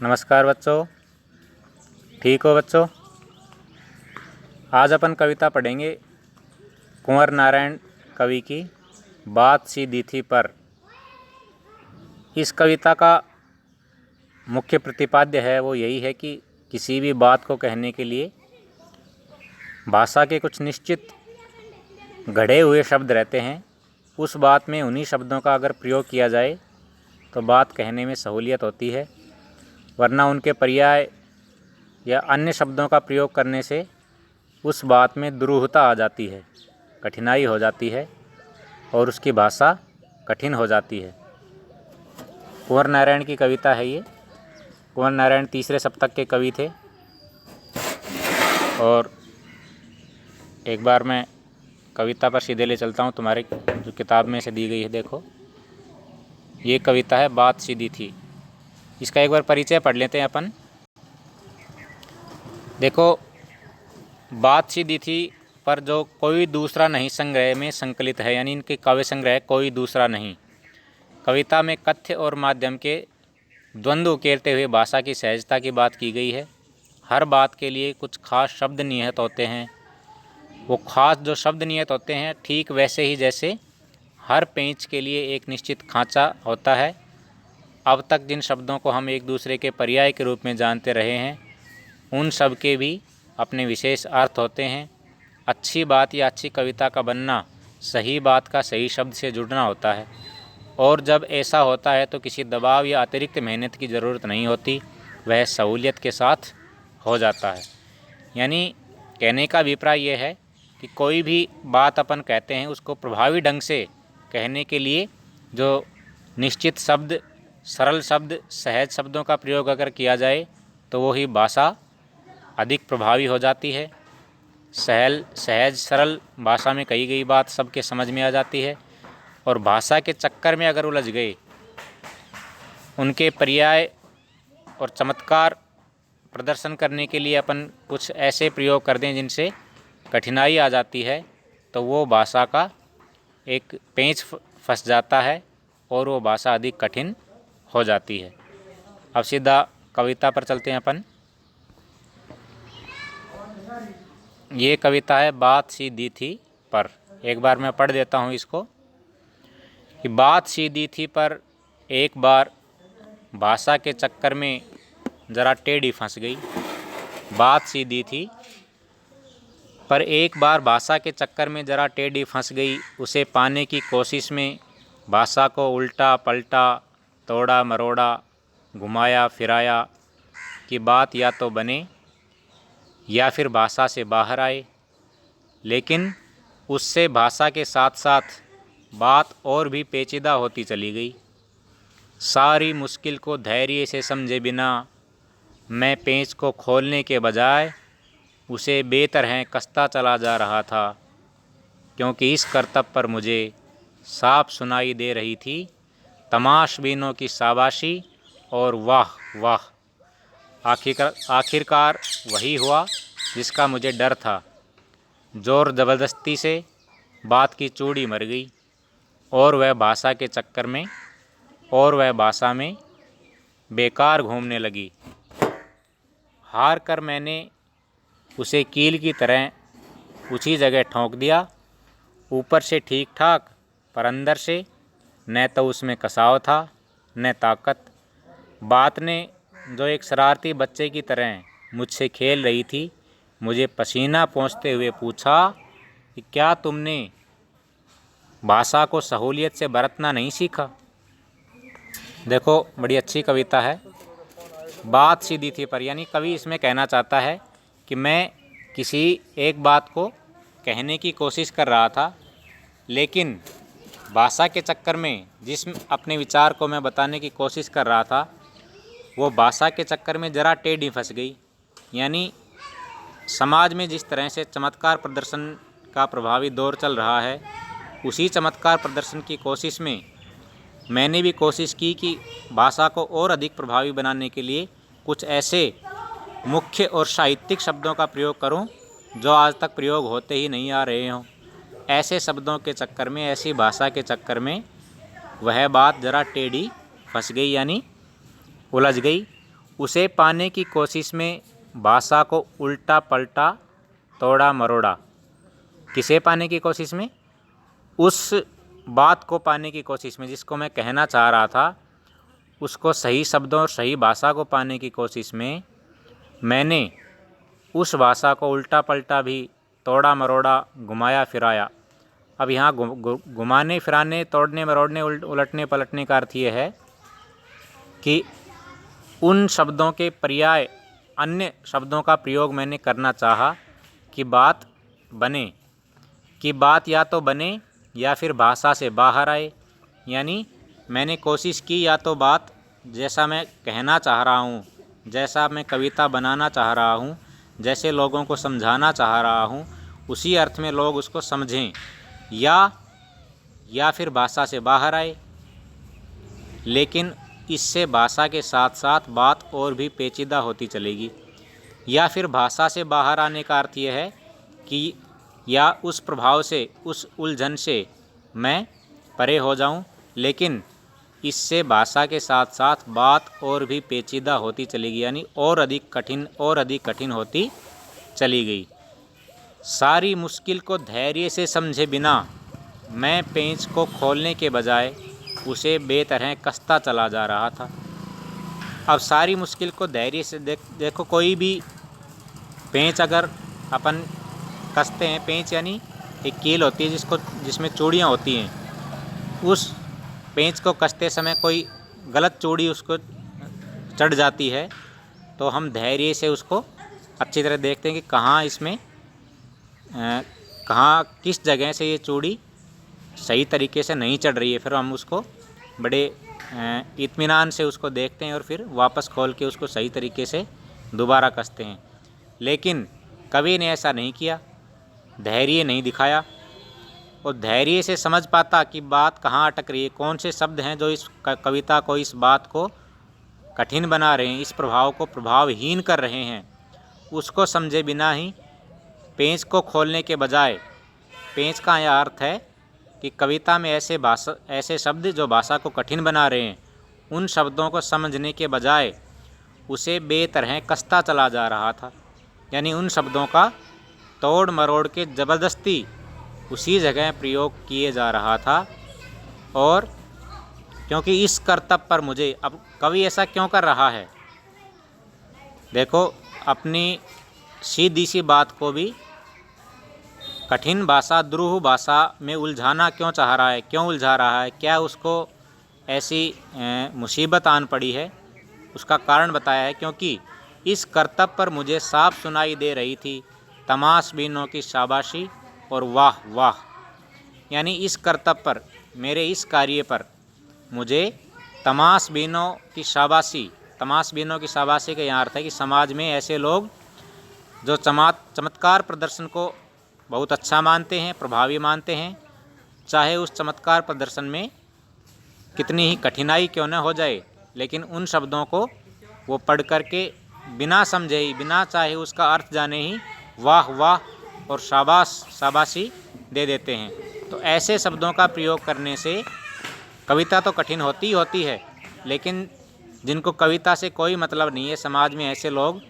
नमस्कार बच्चों, ठीक हो बच्चों। आज अपन कविता पढ़ेंगे कुंवर नारायण कवि की बात सीधी थी पर। इस कविता का मुख्य प्रतिपाद्य है वो यही है कि किसी भी बात को कहने के लिए भाषा के कुछ निश्चित गढ़े हुए शब्द रहते हैं। उस बात में उन्हीं शब्दों का अगर प्रयोग किया जाए तो बात कहने में सहूलियत होती है, वरना उनके पर्याय या अन्य शब्दों का प्रयोग करने से उस बात में दुरूहता आ जाती है, कठिनाई हो जाती है और उसकी भाषा कठिन हो जाती है। कुंवर नारायण की कविता है ये। कुंवर नारायण तीसरे शतक के कवि थे। और एक बार मैं कविता पर सीधे ले चलता हूँ, तुम्हारे जो किताब में से दी गई है। देखो, ये कविता है बात सीधी थी। इसका एक बार परिचय पढ़ लेते हैं अपन। देखो, बात सीधी थी पर जो कोई दूसरा नहीं संग्रह में संकलित है, यानी इनके काव्य संग्रह कोई दूसरा नहीं। कविता में कथ्य और माध्यम के द्वंद्व उकेरते हुए भाषा की सहजता की बात की गई है। हर बात के लिए कुछ खास शब्द नियत होते हैं। वो खास जो शब्द नियत होते हैं ठीक वैसे ही जैसे हर पेंच के लिए एक निश्चित खांचा होता है। अब तक जिन शब्दों को हम एक दूसरे के पर्याय के रूप में जानते रहे हैं, उन सब के भी अपने विशेष अर्थ होते हैं। अच्छी बात या अच्छी कविता का बनना सही बात का सही शब्द से जुड़ना होता है, और जब ऐसा होता है तो किसी दबाव या अतिरिक्त मेहनत की ज़रूरत नहीं होती, वह सहूलियत के साथ हो जाता है। यानी कहने का अभिप्राय यह है कि कोई भी बात अपन कहते हैं उसको प्रभावी ढंग से कहने के लिए जो निश्चित शब्द, सरल शब्द, सहज शब्दों का प्रयोग अगर किया जाए तो वही भाषा अधिक प्रभावी हो जाती है। सहज सरल भाषा में कही गई बात सबके समझ में आ जाती है। और भाषा के चक्कर में अगर उलझ गए, उनके पर्याय और चमत्कार प्रदर्शन करने के लिए अपन कुछ ऐसे प्रयोग कर दें जिनसे कठिनाई आ जाती है, तो वो भाषा का एक पेंच फंस जाता है और वो भाषा अधिक कठिन हो जाती है। अब सीधा कविता पर चलते हैं अपन। ये कविता है बात सीधी थी पर। एक बार मैं पढ़ देता हूँ इसको कि बात सीधी थी पर एक बार भाषा के चक्कर में ज़रा टेढ़ी फंस गई। बात सीधी थी पर एक बार भाषा के चक्कर में ज़रा टेढ़ी फंस गई। उसे पाने की कोशिश में भाषा को उल्टा पलटा, तोड़ा मरोड़ा, घुमाया फिराया कि बात या तो बने या फिर भाषा से बाहर आए। लेकिन उससे भाषा के साथ साथ बात और भी पेचीदा होती चली गई। सारी मुश्किल को धैर्य से समझे बिना मैं पेंच को खोलने के बजाय उसे बेतरह कसता चला जा रहा था, क्योंकि इस करतब पर मुझे साफ सुनाई दे रही थी तमाशबीनों की शाबाशी और वाह वाह। आखिरकार वही हुआ जिसका मुझे डर था। जोर ज़बरदस्ती से बात की चूड़ी मर गई और वह भाषा में बेकार घूमने लगी। हार कर मैंने उसे कील की तरह उसी जगह ठोंक दिया। ऊपर से ठीक ठाक पर अंदर से न तो उसमें कसाव था न ताकत। बात ने जो एक शरारती बच्चे की तरह मुझसे खेल रही थी, मुझे पसीना पोंछते हुए पूछा कि क्या तुमने भाषा को सहूलियत से बरतना नहीं सीखा। देखो, बड़ी अच्छी कविता है। बात सीधी थी पर, यानी कवि इसमें कहना चाहता है कि मैं किसी एक बात को कहने की कोशिश कर रहा था, लेकिन भाषा के चक्कर में जिस अपने विचार को मैं बताने की कोशिश कर रहा था, वो भाषा के चक्कर में ज़रा टेढ़ी फंस गई। यानी समाज में जिस तरह से चमत्कार प्रदर्शन का प्रभावी दौर चल रहा है, उसी चमत्कार प्रदर्शन की कोशिश में मैंने भी कोशिश की कि भाषा को और अधिक प्रभावी बनाने के लिए कुछ ऐसे मुख्य और साहित्यिक शब्दों का प्रयोग करूं जो आज तक प्रयोग होते ही नहीं आ रहे हों। ऐसे शब्दों के चक्कर में, ऐसी भाषा के चक्कर में वह बात ज़रा टेढ़ी फंस गई, यानी उलझ गई। उसे पाने की कोशिश में भाषा को उल्टा पलटा तोड़ा मरोड़ा। किसे पाने की कोशिश में? उस बात को पाने की कोशिश में जिसको मैं कहना चाह रहा था, उसको सही शब्दों और सही भाषा को पाने की कोशिश में मैंने उस भाषा को उल्टा पलटा भी तोड़ा मरोड़ा, घुमाया फिराया। अब यहाँ घुमाने फिराने, तोड़ने मरोड़ने, उलटने पलटने का अर्थ ये है कि उन शब्दों के पर्याय अन्य शब्दों का प्रयोग मैंने करना चाहा कि बात बने, कि बात या तो बने या फिर भाषा से बाहर आए। यानी मैंने कोशिश की या तो बात जैसा मैं कहना चाह रहा हूँ, जैसा मैं कविता बनाना चाह रहा हूँ, जैसे लोगों को समझाना चाह रहा हूँ, उसी अर्थ में लोग उसको समझें, या फिर भाषा से बाहर आए। लेकिन इससे भाषा के साथ साथ बात और भी पेचीदा होती चलेगी। या फिर भाषा से बाहर आने का अर्थ यह है कि या उस प्रभाव से, उस उलझन से मैं परे हो जाऊं, लेकिन इससे भाषा के साथ साथ बात और भी पेचीदा होती चलेगी, यानी और अधिक कठिन होती चली गई। सारी मुश्किल को धैर्य से समझे बिना मैं पेंच को खोलने के बजाय उसे बेतरह कसता चला जा रहा था। अब सारी मुश्किल को धैर्य से देखो, कोई भी पेंच अगर अपन कसते हैं, पेंच यानी एक कील होती है जिसमें चूड़ियाँ होती हैं, उस पेंच को कसते समय कोई गलत चूड़ी उसको चढ़ जाती है तो हम धैर्य से उसको अच्छी तरह देखते हैं कि कहाँ इसमें किस जगह से ये चूड़ी सही तरीके से नहीं चढ़ रही है। फिर हम उसको बड़े इत्मीनान से उसको देखते हैं और फिर वापस खोल के उसको सही तरीके से दोबारा कसते हैं। लेकिन कवि ने ऐसा नहीं किया, धैर्य नहीं दिखाया और धैर्य से समझ पाता कि बात कहाँ अटक रही है, कौन से शब्द हैं जो इस कविता को, इस बात को कठिन बना रहे हैं, इस प्रभाव को प्रभावहीन कर रहे हैं। उसको समझे बिना ही पेंच को खोलने के बजाय, पेंच का यह अर्थ है कि कविता में ऐसे शब्द जो भाषा को कठिन बना रहे हैं, उन शब्दों को समझने के बजाय उसे बेतरह कसता चला जा रहा था। यानी उन शब्दों का तोड़ मरोड़ के ज़बरदस्ती उसी जगह प्रयोग किए जा रहा था। और क्योंकि इस कर्तव्य पर मुझे, अब कवि ऐसा क्यों कर रहा है? देखो, अपनी सीधी सी बात को भी कठिन भाषा, द्रूह भाषा में उलझाना क्यों चाह रहा है, क्यों उलझा रहा है? क्या उसको ऐसी मुसीबत आन पड़ी है? उसका कारण बताया है, क्योंकि इस कर्तव्य पर मुझे साफ सुनाई दे रही थी तमाशबीनों की शाबाशी और वाह वाह। यानी इस कर्तव्य पर, मेरे इस कार्य पर मुझे तमाशबीनों की शाबाशी, तमाशबीनों की शाबाशी का यहाँ अर्थ है कि समाज में ऐसे लोग जो चमत्कार प्रदर्शन को बहुत अच्छा मानते हैं, प्रभावी मानते हैं, चाहे उस चमत्कार प्रदर्शन में कितनी ही कठिनाई क्यों न हो जाए, लेकिन उन शब्दों को वो पढ़ करके बिना समझे ही, बिना चाहे उसका अर्थ जाने ही वाह वाह और शाबाशी दे देते हैं। तो ऐसे शब्दों का प्रयोग करने से कविता तो कठिन होती है, लेकिन जिनको कविता से कोई मतलब नहीं है, समाज में ऐसे लोग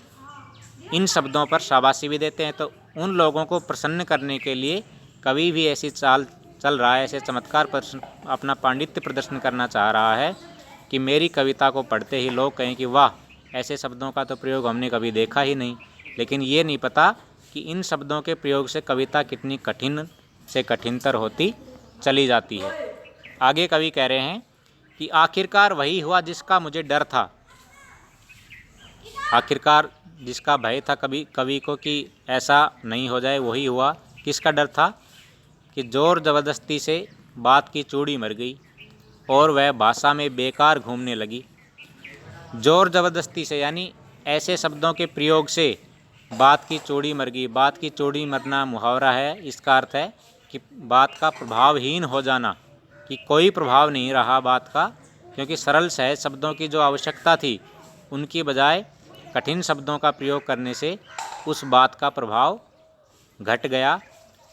इन शब्दों पर शाबाशी भी देते हैं। तो उन लोगों को प्रसन्न करने के लिए कवि भी ऐसी चाल चल रहा है, ऐसे चमत्कार प्रदर्शन, अपना पांडित्य प्रदर्शन करना चाह रहा है कि मेरी कविता को पढ़ते ही लोग कहें कि वाह, ऐसे शब्दों का तो प्रयोग हमने कभी देखा ही नहीं। लेकिन ये नहीं पता कि इन शब्दों के प्रयोग से कविता कितनी कठिन से कठिनतर होती चली जाती है। आगे कवि कह रहे हैं कि आखिरकार वही हुआ जिसका मुझे डर था। आखिरकार जिसका भय था कवि को कि ऐसा नहीं हो जाए, वही हुआ। किसका डर था? कि जोर ज़बरदस्ती से बात की चूड़ी मर गई और वह भाषा में बेकार घूमने लगी। जोर ज़बरदस्ती से, यानी ऐसे शब्दों के प्रयोग से बात की चूड़ी मर गई। बात की चूड़ी मरना मुहावरा है, इसका अर्थ है कि बात का प्रभावहीन हो जाना, कि कोई प्रभाव नहीं रहा बात का, क्योंकि सरल सहज शब्दों की जो आवश्यकता थी उनकी बजाय कठिन शब्दों का प्रयोग करने से उस बात का प्रभाव घट गया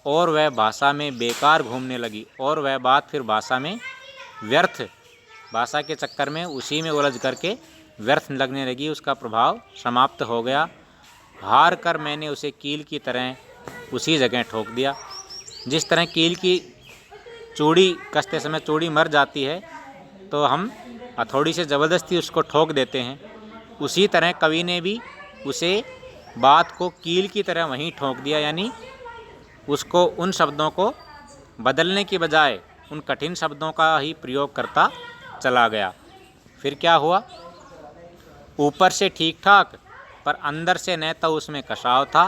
और वह भाषा में बेकार घूमने लगी। और वह बात फिर भाषा में व्यर्थ, भाषा के चक्कर में उसी में उलझ करके व्यर्थ लगने लगी, उसका प्रभाव समाप्त हो गया। हार कर मैंने उसे कील की तरह उसी जगह ठोक दिया। जिस तरह कील की चूड़ी कसते समय चूड़ी मर जाती है तो हम हथौड़ी से ज़बरदस्ती उसको ठोक देते हैं, उसी तरह कवि ने भी उसे बात को कील की तरह वहीं ठोक दिया, यानी उसको उन शब्दों को बदलने की बजाय उन कठिन शब्दों का ही प्रयोग करता चला गया। फिर क्या हुआ, ऊपर से ठीक ठाक पर अंदर से न तो उसमें कसाव था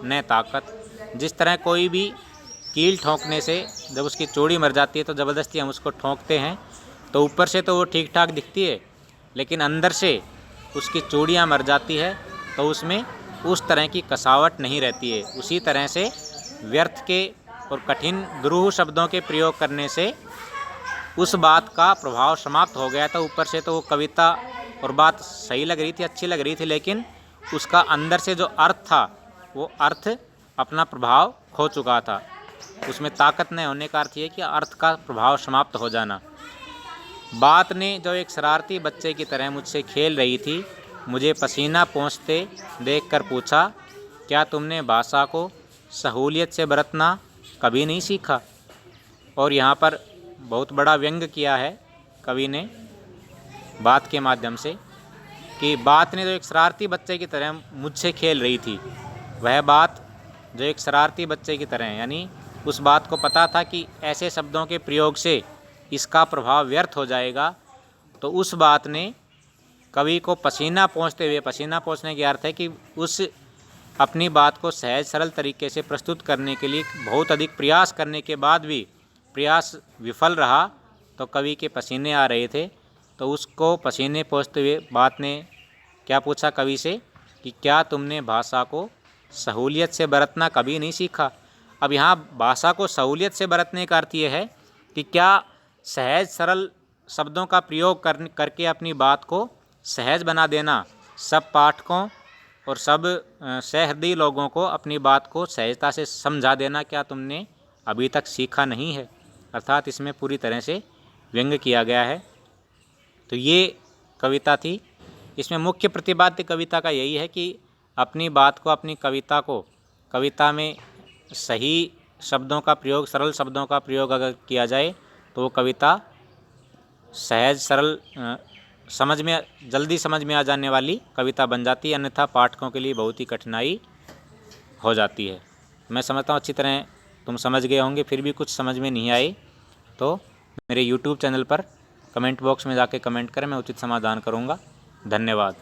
न ताकत। जिस तरह कोई भी कील ठोंकने से जब उसकी चूड़ी मर जाती है तो ज़बरदस्ती हम उसको ठोंकते हैं, तो ऊपर से तो वो ठीक ठाक दिखती है, लेकिन अंदर से उसकी चूड़ियाँ मर जाती है तो उसमें उस तरह की कसावट नहीं रहती है। उसी तरह से व्यर्थ के और कठिन दुरूह शब्दों के प्रयोग करने से उस बात का प्रभाव समाप्त हो गया था। ऊपर से तो वो कविता और बात सही लग रही थी, अच्छी लग रही थी, लेकिन उसका अंदर से जो अर्थ था वो अर्थ अपना प्रभाव खो चुका था। उसमें ताकत न होने का अर्थ ये कि अर्थ का प्रभाव समाप्त हो जाना। बात ने जो एक शरारती बच्चे की तरह मुझसे खेल रही थी, मुझे पसीना पोंछते देखकर पूछा, क्या तुमने भाषा को सहूलियत से बरतना कभी नहीं सीखा? और यहाँ पर बहुत बड़ा व्यंग किया है कवि ने बात के माध्यम से कि बात ने जो एक शरारती बच्चे की तरह मुझसे खेल रही थी, वह बात जो एक शरारती बच्चे की तरह, यानी उस बात को पता था कि ऐसे शब्दों के प्रयोग से इसका प्रभाव व्यर्थ हो जाएगा, तो उस बात ने कवि को पसीना पोंछते हुए, पसीना पोंछने का अर्थ है कि उस अपनी बात को सहज सरल तरीके से प्रस्तुत करने के लिए बहुत अधिक प्रयास करने के बाद भी प्रयास विफल रहा, तो कवि के पसीने आ रहे थे। तो उसको पसीने पोंछते हुए बात ने क्या पूछा कवि से कि क्या तुमने भाषा को सहूलियत से बरतना कभी नहीं सीखा? अब यहाँ भाषा को सहूलियत से बरतने का अर्थ ये है कि क्या सहज सरल शब्दों का प्रयोग करके अपनी बात को सहज बना देना, सब पाठकों और सब सहृदयी लोगों को अपनी बात को सहजता से समझा देना, क्या तुमने अभी तक सीखा नहीं है? अर्थात इसमें पूरी तरह से व्यंग किया गया है। तो ये कविता थी। इसमें मुख्य प्रतिपाद्य कविता का यही है कि अपनी बात को, अपनी कविता को, कविता में सही शब्दों का प्रयोग, सरल शब्दों का प्रयोग अगर किया जाए तो वो कविता सहज सरल, जल्दी समझ में आ जाने वाली कविता बन जाती है, अन्यथा पाठकों के लिए बहुत ही कठिनाई हो जाती है। मैं समझता हूँ अच्छी तरह तुम समझ गए होंगे, फिर भी कुछ समझ में नहीं आए तो मेरे YouTube चैनल पर कमेंट बॉक्स में जाके कमेंट करें, मैं उचित समाधान करूँगा। धन्यवाद।